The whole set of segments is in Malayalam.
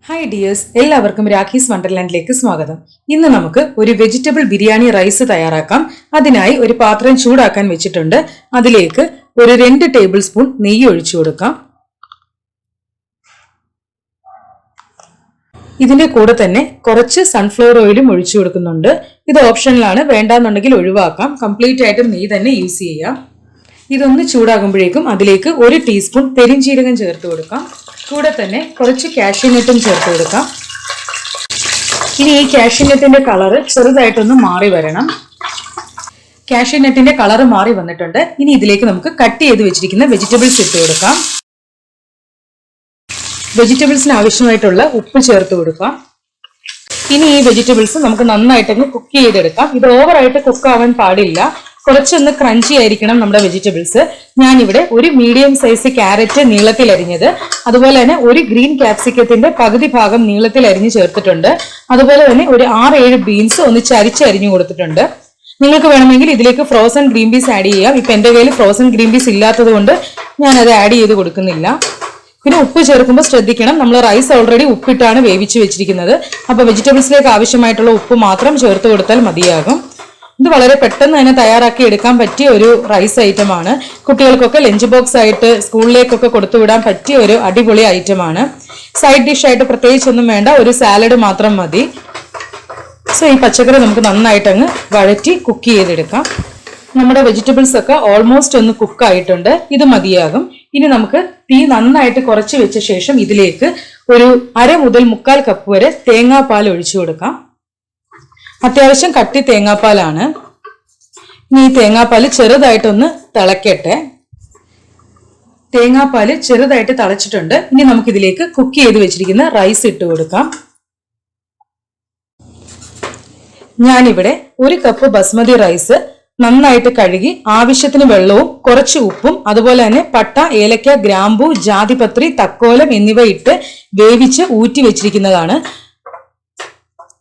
ഹായ് ഡിയേഴ്സ്, എല്ലാവർക്കും രാഖീസ് വണ്ടർലാൻഡിലേക്ക് സ്വാഗതം. ഇന്ന് നമുക്ക് ഒരു വെജിറ്റബിൾ ബിരിയാണി റൈസ് തയ്യാറാക്കാം. അതിനായി ഒരു പാത്രം ചൂടാക്കാൻ വെച്ചിട്ടുണ്ട്. അതിലേക്ക് ഒരു 2 ടേബിൾ സ്പൂൺ നെയ്യ് ഒഴിച്ചു കൊടുക്കാം. ഇതിന്റെ കൂടെ തന്നെ കുറച്ച് സൺഫ്ലവർ ഓയിലും ഒഴിച്ചു കൊടുക്കുന്നുണ്ട്. ഇത് ഓപ്ഷനിലാണ്, വേണ്ടാന്നുണ്ടെങ്കിൽ ഒഴിവാക്കാം. കംപ്ലീറ്റ് ആയിട്ട് നെയ്യ് തന്നെ യൂസ് ചെയ്യാം. ഇതൊന്ന് ചൂടാകുമ്പോഴേക്കും അതിലേക്ക് 1 ടീസ്പൂൺ പെരിഞ്ജീരകം ചേർത്ത് കൊടുക്കാം. കൂടെ തന്നെ കുറച്ച് കാഷ്യൂനട്ടും ചേർത്ത് കൊടുക്കാം. ഇനി ഈ കാഷ്യൂനട്ടിന്റെ കളറ് ചെറുതായിട്ടൊന്ന് മാറി വരണം. കാഷ്യൂനട്ടിന്റെ കളറ് മാറി വന്നിട്ടുണ്ട്. ഇനി ഇതിലേക്ക് നമുക്ക് കട്ട് ചെയ്ത് വെച്ചിരിക്കുന്ന വെജിറ്റബിൾസ് ഇട്ട് കൊടുക്കാം. വെജിറ്റബിൾസിന് ആവശ്യമായിട്ടുള്ള ഉപ്പ് ചേർത്ത് കൊടുക്കാം. ഇനി ഈ വെജിറ്റബിൾസ് നമുക്ക് നന്നായിട്ടൊന്ന് കുക്ക് ചെയ്തെടുക്കാം. ഇത് ഓവറായിട്ട് കുക്ക് ആവാൻ പാടില്ല. കുറച്ചൊന്ന് ക്രഞ്ചി ആയിരിക്കണം നമ്മുടെ വെജിറ്റബിൾസ്. ഞാനിവിടെ ഒരു മീഡിയം സൈസ് ക്യാരറ്റ് നീളത്തിൽ അരിഞ്ഞത്, അതുപോലെ തന്നെ ഒരു ഗ്രീൻ ക്യാപ്സിക്കത്തിന്റെ പകുതി ഭാഗം നീളത്തിൽ അരിഞ്ഞ് ചേർത്തിട്ടുണ്ട്. അതുപോലെ തന്നെ ഒരു 6-7 ബീൻസ് ഒന്ന് ചരിച്ചരിഞ്ഞു കൊടുത്തിട്ടുണ്ട്. നിങ്ങൾക്ക് വേണമെങ്കിൽ ഇതിലേക്ക് ഫ്രോസൺ ഗ്രീൻ പീസ് ആഡ് ചെയ്യാം. ഇപ്പൊ എന്റെ കയ്യിൽ ഫ്രോസൺ ഗ്രീൻ പീസ് ഇല്ലാത്തത് കൊണ്ട് ഞാനത് ആഡ് ചെയ്ത് കൊടുക്കുന്നില്ല. പിന്നെ ഉപ്പ് ചേർക്കുമ്പോൾ ശ്രദ്ധിക്കണം, നമ്മൾ റൈസ് ഓൾറെഡി ഉപ്പിട്ടാണ് വേവിച്ച് വെച്ചിരിക്കുന്നത്. അപ്പൊ വെജിറ്റബിൾസിലേക്ക് ആവശ്യമായിട്ടുള്ള ഉപ്പ് മാത്രം ചേർത്ത് കൊടുത്താൽ മതിയാകും. ഇത് വളരെ പെട്ടെന്ന് തന്നെ തയ്യാറാക്കി എടുക്കാൻ പറ്റിയ ഒരു റൈസ് ഐറ്റമാണ്. കുട്ടികൾക്കൊക്കെ ലഞ്ച് ബോക്സ് ആയിട്ട് സ്കൂളിലേക്കൊക്കെ കൊടുത്തുവിടാൻ പറ്റിയ ഒരു അടിപൊളി ഐറ്റമാണ്. സൈഡ് ഡിഷ് ആയിട്ട് പ്രത്യേകിച്ചൊന്നും വേണ്ട, ഒരു സാലഡ് മാത്രം മതി. സോ ഈ പച്ചക്കറി നമുക്ക് നന്നായിട്ട് അങ്ങ് വഴറ്റി കുക്ക് ചെയ്തെടുക്കാം. നമ്മുടെ വെജിറ്റബിൾസ് ഒക്കെ ഓൾമോസ്റ്റ് ഒന്ന് കുക്ക് ആയിട്ടുണ്ട്. ഇത് മതിയാകും. ഇനി നമുക്ക് തീ നന്നായിട്ട് കുറച്ച് വെച്ച ശേഷം ഇതിലേക്ക് ഒരു 1/2 മുതൽ 1/4 കപ്പ് വരെ തേങ്ങാപ്പാൽ ഒഴിച്ചു കൊടുക്കാം. അത്യാവശ്യം കട്ടി തേങ്ങാപ്പാലാണ്. ഇനി ഈ തേങ്ങാപ്പാൽ ചെറുതായിട്ടൊന്ന് തിളക്കട്ടെ. തേങ്ങാപ്പാൽ ചെറുതായിട്ട് തിളച്ചിട്ടുണ്ട്. ഇനി നമുക്കിതിലേക്ക് കുക്ക് ചെയ്ത് വെച്ചിരിക്കുന്ന റൈസ് ഇട്ട് കൊടുക്കാം. ഞാനിവിടെ 1 കപ്പ് ബസ്മതി റൈസ് നന്നായിട്ട് കഴുകി ആവശ്യത്തിന് വെള്ളവും കുറച്ച് ഉപ്പും അതുപോലെ തന്നെ പട്ട, ഏലക്ക, ഗ്രാമ്പൂ, ജാതിപത്രി, തക്കോലം എന്നിവ ഇട്ട് വേവിച്ച് ഊറ്റി വെച്ചിരിക്കുന്നതാണ്.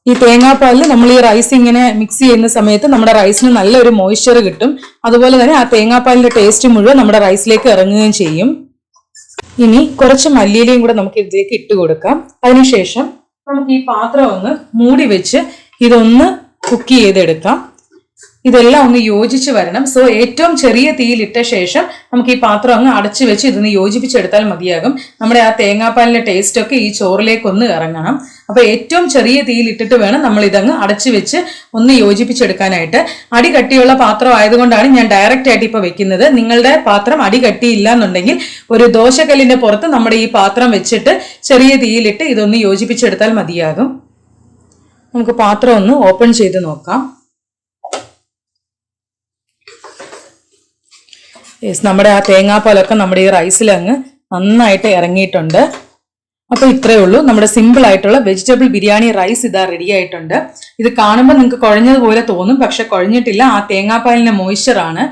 ഈ തേങ്ങാപ്പാലിൽ നമ്മൾ ഈ റൈസ് ഇങ്ങനെ മിക്സ് ചെയ്യുന്ന സമയത്ത് നമ്മുടെ റൈസിന് നല്ലൊരു മോയ്സ്ചർ കിട്ടും. അതുപോലെ തന്നെ ആ തേങ്ങാപ്പാലിന്റെ ടേസ്റ്റ് മുഴുവൻ നമ്മുടെ റൈസിലേക്ക് ഇറങ്ങുകയും ചെയ്യും. ഇനി കുറച്ച് മല്ലിയിലയും കൂടെ നമുക്ക് ഇതിലേക്ക് ഇട്ട് കൊടുക്കാം. അതിനുശേഷം നമുക്ക് ഈ പാത്രം ഒന്ന് മൂടി വെച്ച് ഇതൊന്ന് കുക്ക് ചെയ്തെടുക്കാം. ഇതെല്ലാം ഒന്ന് യോജിച്ച് വരണം. സോ ഏറ്റവും ചെറിയ തീയിലിട്ട ശേഷം നമുക്ക് ഈ പാത്രം അങ്ങ് അടച്ചു വെച്ച് ഇതൊന്ന് യോജിപ്പിച്ചെടുത്താൽ മതിയാകും. നമ്മുടെ ആ തേങ്ങാപ്പാലിന്റെ ടേസ്റ്റ് ഒക്കെ ഈ ചോറിലേക്കൊന്ന് ഇറങ്ങണം. അപ്പൊ ഏറ്റവും ചെറിയ തീയിലിട്ടിട്ട് വേണം നമ്മൾ ഇതങ്ങ് അടച്ചു വെച്ച് ഒന്ന് യോജിപ്പിച്ചെടുക്കാനായിട്ട്. അടി കട്ടിയുള്ള പാത്രം ആയതുകൊണ്ടാണ് ഞാൻ ഡയറക്റ്റ് ആയിട്ട് ഇപ്പൊ വെക്കുന്നത്. നിങ്ങളുടെ പാത്രം അടി കട്ടിയില്ല എന്നുണ്ടെങ്കിൽ ഒരു ദോശക്കല്ലിന്റെ പുറത്ത് നമ്മുടെ ഈ പാത്രം വെച്ചിട്ട് ചെറിയ തീയിലിട്ട് ഇതൊന്ന് യോജിപ്പിച്ചെടുത്താൽ മതിയാകും. നമുക്ക് പാത്രം ഒന്ന് ഓപ്പൺ ചെയ്ത് നോക്കാം. നമ്മുടെ ആ തേങ്ങാപ്പാലൊക്കെ നമ്മുടെ ഈ റൈസിൽ അങ്ങ് നന്നായിട്ട് ഇറങ്ങിയിട്ടുണ്ട്. അപ്പൊ ഇത്രയേ ഉള്ളൂ, നമ്മുടെ സിമ്പിൾ ആയിട്ടുള്ള വെജിറ്റബിൾ ബിരിയാണി റൈസ് ഇതാ റെഡി ആയിട്ടുണ്ട്. ഇത് കാണുമ്പോൾ നിങ്ങൾക്ക് കുഴഞ്ഞതുപോലെ തോന്നും, പക്ഷെ കുഴഞ്ഞിട്ടില്ല. ആ തേങ്ങാപ്പാലിന്റെ മോയ്സ്ചർ ആണ്.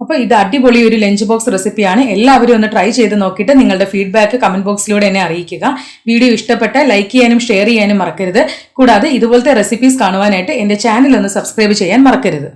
അപ്പൊ ഇത് അടിപൊളി ഒരു ലഞ്ച് ബോക്സ് റെസിപ്പിയാണ്. എല്ലാവരും ഒന്ന് ട്രൈ ചെയ്ത് നോക്കിയിട്ട് നിങ്ങളുടെ ഫീഡ്ബാക്ക് കമന്റ് ബോക്സിലൂടെ എന്നെ അറിയിക്കുക. വീഡിയോ ഇഷ്ടപ്പെട്ടാൽ ലൈക്ക് ചെയ്യാനും ഷെയർ ചെയ്യാനും മറക്കരുത്. കൂടാതെ ഇതുപോലത്തെ റെസിപ്പീസ് കാണുവാനായിട്ട് എന്റെ ചാനൽ ഒന്ന് സബ്സ്ക്രൈബ് ചെയ്യാൻ മറക്കരുത്.